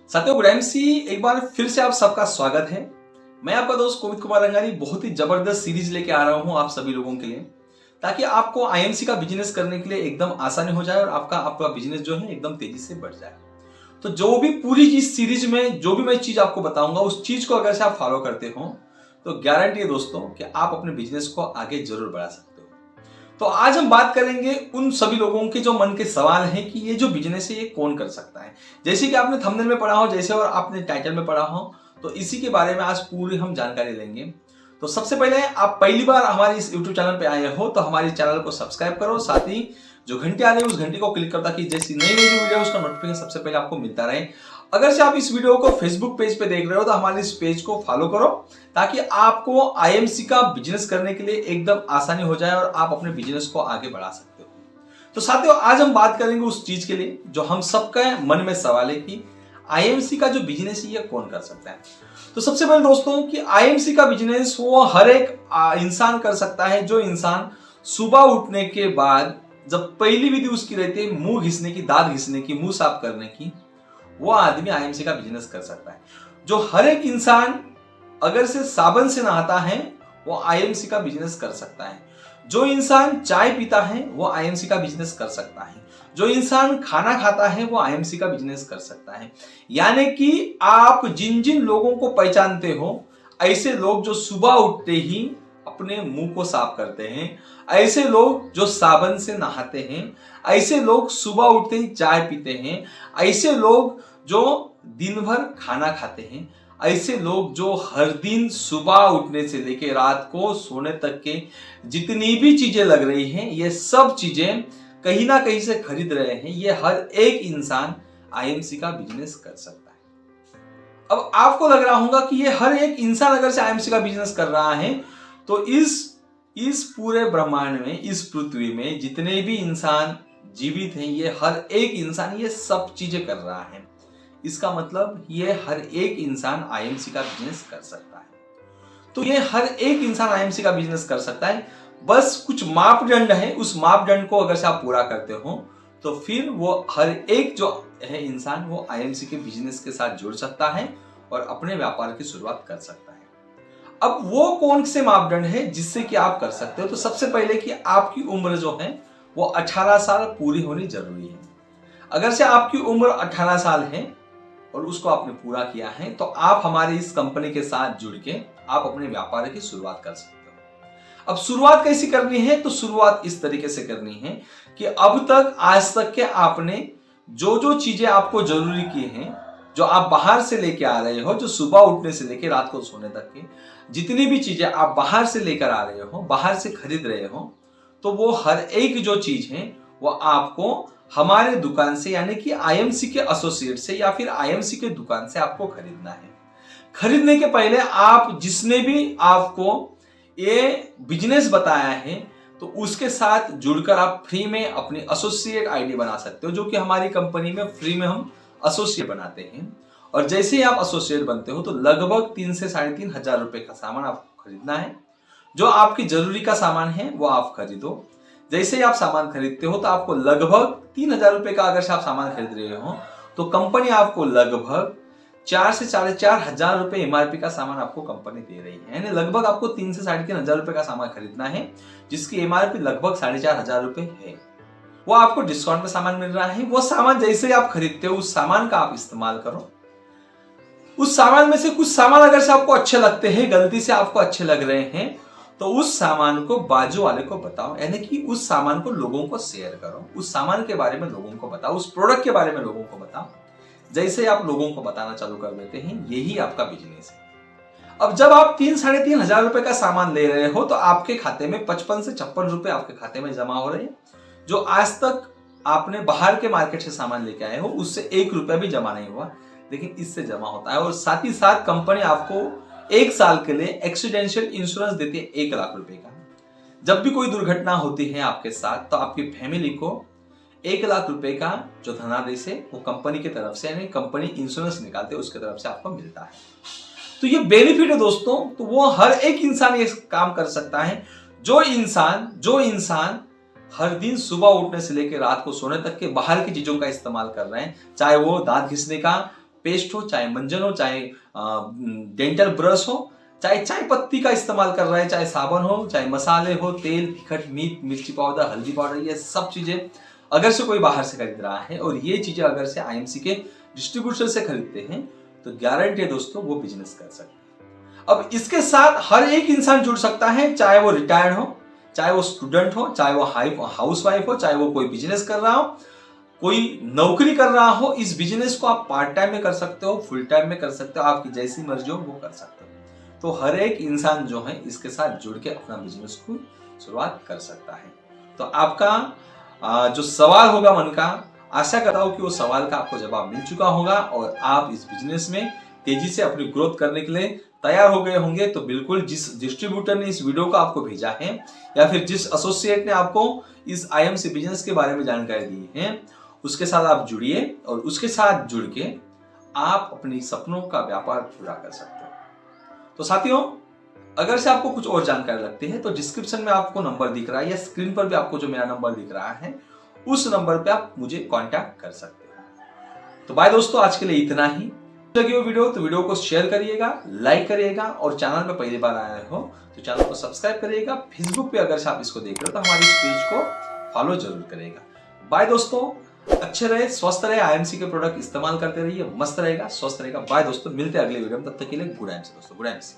साथियों, good MC एक बार फिर से आप सबका स्वागत है। मैं आपका दोस्त कोविद कुमार रंगारी बहुत ही जबरदस्त सीरीज लेके आ रहा हूं आप सभी लोगों के लिए, ताकि आपको आईएमसी का बिजनेस करने के लिए एकदम आसानी हो जाए और आपका आपका बिजनेस जो है एकदम तेजी से बढ़ जाए। तो जो भी पूरी इस सीरीज में जो भी मैं चीज आपको बताऊंगा उस चीज को अगर से आप फॉलो करते हो तो गारंटी है दोस्तों कि आप अपने बिजनेस को आगे जरूर बढ़ा सकते हो। तो आज हम बात करेंगे उन सभी लोगों के जो मन के सवाल हैं कि ये जो बिजनेस है ये कौन कर सकता है। जैसे कि आपने थंबनेल में पढ़ा हो जैसे और आपने टाइटल में पढ़ा हो, तो इसी के बारे में आज पूरी हम जानकारी लेंगे। तो सबसे पहले आप पहली बार हमारे इस YouTube चैनल पे आए हो तो हमारे चैनल को सब्सक्राइब करो, साथ ही जो घंटी आ रही है उस घंटी को क्लिक करो ताकि जैसी नई नई वीडियो है उसका नोटिफिकेशन सबसे पहले आपको मिलता रहे। अगर से आप इस वीडियो को फेसबुक पेज पे देख रहे हो तो हमारे इस पेज को फॉलो करो ताकि आपको आईएमसी का बिजनेस करने के लिए एकदम आसानी हो जाए और आप अपने बिजनेस को आगे बढ़ा सकते हो। तो साथियों, आज हम बात करेंगे उस चीज के लिए जो हम सबका मन में सवाल है कि आईएमसी का जो बिजनेस है ये कौन कर सकता है। तो सबसे पहले दोस्तों कि आईएमसी का बिजनेस वो हर एक इंसान कर सकता है। जो इंसान सुबह उठने के बाद जब पहली विधि उसकी रहती है मुंह घिसने की, दांत घिसने की, मुंह साफ करने की, वो आदमी आईएमसी का बिजनेस कर सकता है। जो हर एक इंसान अगर से साबुन से नहाता है वो आईएमसी का बिजनेस कर सकता है। जो इंसान चाय पीता है वो आईएमसी का बिजनेस कर सकता है। जो इंसान खाना खाता है वो आईएमसी का बिजनेस कर सकता है। यानी कि आप जिन जिन लोगों को पहचानते हो, ऐसे लोग जो सुबह उठते ही अपने मुंह को साफ करते हैं, ऐसे लोग जो साबुन से नहाते हैं, ऐसे लोग सुबह उठते ही चाय पीते हैं, ऐसे लोग जो दिन भर खाना खाते हैं, ऐसे लोग जो हर दिन सुबह उठने से लेकर रात को सोने तक के जितनी भी चीजें लग रही हैं ये सब चीजें कहीं ना कहीं से खरीद रहे हैं, ये हर एक इंसान आईएमसी का बिजनेस कर सकता है। अब आपको लग रहा होगा कि ये हर एक इंसान अगर से आईएमसी का बिजनेस कर रहा है तो इस पूरे ब्रह्मांड में, इस पृथ्वी में जितने भी इंसान जीवित हैं ये हर एक इंसान ये सब चीजें कर रहा है। इसका मतलब ये हर एक इंसान आईएमसी का बिजनेस कर सकता है। तो ये हर एक इंसान आईएमसी का बिजनेस कर सकता है, बस कुछ मापदंड है, उस मापदंड को अगर से आप पूरा करते हो तो फिर वो हर एक जो है इंसान वो आईएमसी के बिजनेस के साथ जुड़ सकता है और अपने व्यापार की शुरुआत कर सकता है। अब वो कौन से मापदंड है जिससे कि आप कर सकते हो? तो सबसे पहले कि आपकी उम्र जो है वो 18 साल पूरी होनी जरूरी है। अगर से आपकी उम्र 18 साल है और उसको आपने पूरा किया है तो आप हमारी इस कंपनी के साथ जुड़ के आप अपने व्यापार की शुरुआत कर सकते हो। अब शुरुआत कैसी करनी है? तो शुरुआत इस तरीके से करनी है कि अब तक आज तक के आपने जो जो चीजें आपको जरूरी की हैं, जो आप बाहर से लेके आ रहे हो, जो सुबह उठने से लेके रात को सोने तक के जितनी भी चीजें आप बाहर से लेकर आ रहे हो, बाहर से खरीद रहे हो, तो वो हर एक जो चीज है वो आपको हमारे दुकान से यानी कि आईएमसी के एसोसिएट से या फिर आईएमसी के दुकान से आपको खरीदना है। खरीदने के पहले आप जिसने भी आपको ये बिजनेस बताया है तो उसके साथ जुड़कर आप फ्री में अपनी एसोसिएट आईडी बना सकते हो, जो कि हमारी कंपनी में फ्री में हम एसोसिएट बनाते हैं। और जैसे ही आप एसोसिएट बनते हो तो लगभग 3 से 3,500 हजार रुपए का सामान आपको खरीदना है। जो आपकी जरूरी का सामान है वो आप खरीदो। जैसे ही आप सामान खरीदते हो तो आपको लगभग 3,000 रुपए का अगर से आप सामान खरीद रहे हो तो कंपनी आपको लगभग 4 से 4,500 हजार रुपए एमआरपी का सामान आपको कंपनी दे रही है। यानी लगभग आपको 3 से 3,500 रुपए का सामान खरीदना है जिसकी एमआरपी लगभग 4,500 रुपए है। वो आपको डिस्काउंट में सामान मिल रहा है। वो सामान जैसे ही आप खरीदते हो उस सामान का आप इस्तेमाल करो। उस सामान में से कुछ सामान अगर से आपको अच्छे लगते हैं, गलती से आपको अच्छे लग रहे हैं, तो उस सामान को बाजू वाले को बताओ, यानी कि उस सामान को लोगों को शेयर करो, उस सामान के बारे में लोगों को बताओ, उस प्रोडक्ट के बारे में लोगों को बताओ। जैसे आप लोगों को बताना चालू कर देते हैं यही आपका बिजनेस है। अब जब आप 3-3,500 हजार रुपए का सामान ले रहे हो तो आपके खाते में 55 से 56 रुपए आपके खाते में जमा हो रहे हैं। जो आज तक आपने बाहर के मार्केट से सामान लेके आए हो उससे 1 रुपया भी जमा नहीं हुआ, लेकिन इससे जमा होता है। और साथ ही साथ कंपनी आपको 1 साल के लिए एक्सीडेंशियल इंश्योरेंस देती है 1 लाख रुपए का। जब भी कोई दुर्घटना होती है आपके साथ तो आपकी फैमिली को 1 लाख रुपए का जो धनादेश है वो कंपनी की तरफ से यानी कंपनी इंश्योरेंस निकालते है उसके तरफ से आपको मिलता है। तो ये बेनिफिट है दोस्तों। तो वो हर एक इंसान ये काम कर सकता है। जो इंसान हर दिन सुबह उठने से लेकर रात को सोने तक के बाहर की चीजों का इस्तेमाल कर रहे हैं, चाहे वो दांत घिसने का पेस्ट हो, चाहे मंजन हो, चाहे डेंटल ब्रश हो, चाहे चाय पत्ती का इस्तेमाल कर रहा है, चाहे साबुन हो, चाहे मसाले हो, तेल, तिखट, मीट, मिर्ची पाउडर, हल्दी पाउडर, ये सब चीजें अगर से कोई बाहर से खरीद रहा है और ये चीजें अगर से आईएमसी के डिस्ट्रीब्यूटर से खरीदते हैं तो गारंटी है दोस्तों वो बिजनेस कर सकते हैं। अब इसके साथ हर एक इंसान जुड़ सकता है, चाहे वो रिटायर्ड हो, चाहे वो स्टूडेंट हो, चाहे वो हाउस वाइफ हो, चाहे वो कोई बिजनेस कर रहा हो, कोई नौकरी कर रहा हो। इस बिजनेस को आप पार्ट टाइम में कर सकते हो, फुल टाइम में कर सकते हो, आपकी जैसी मर्जी हो वो कर सकते हो। तो हर एक इंसान जो है इसके साथ जुड़ के अपना बिजनेस को शुरुआत कर सकता है। तो आपका जो सवाल होगा मन का, आशा करता हूं कि वो सवाल का आपको जवाब मिल चुका होगा और आप इस बिजनेस में तेजी से अपनी ग्रोथ करने के लिए तैयार हो गए होंगे। तो बिल्कुल जिस डिस्ट्रीब्यूटर ने इस वीडियो को आपको भेजा है या फिर जिस एसोसिएट ने आपको इस आईएमसी बिजनेस के बारे में जानकारी दी है उसके साथ आप जुड़िए और उसके साथ जुड़ के आप अपनी सपनों का व्यापार पूरा कर सकते हो। तो साथियों, अगर से आपको कुछ और जानकारी लगती है तो डिस्क्रिप्शन में आपको नंबर दिख रहा है या स्क्रीन पर भी आपको जो मेरा नंबर दिख रहा है उस नंबर पे आप मुझे कांटेक्ट कर सकते हैं। तो बाय दोस्तों, आज के लिए इतना ही। लगी हो वीडियो तो वीडियो को शेयर करिएगा, लाइक करिएगा और चैनल पे पहली बार आए हो तो चैनल को सब्सक्राइब करिएगा। फेसबुक पे अगर से आप इसको देख रहे हो तो हमारे इस पेज को फॉलो जरूर करिएगा। बाय दोस्तों, अच्छे रहे, स्वस्थ रहे, आईएमसी के प्रोडक्ट इस्तेमाल करते रहिए, मस्त रहेगा, स्वस्थ रहेगा। बाय दोस्तों, मिलते हैं अगले वीडियो में, तब तक के लिए गुड आईएमसी दोस्तों, गुड आईएमसी।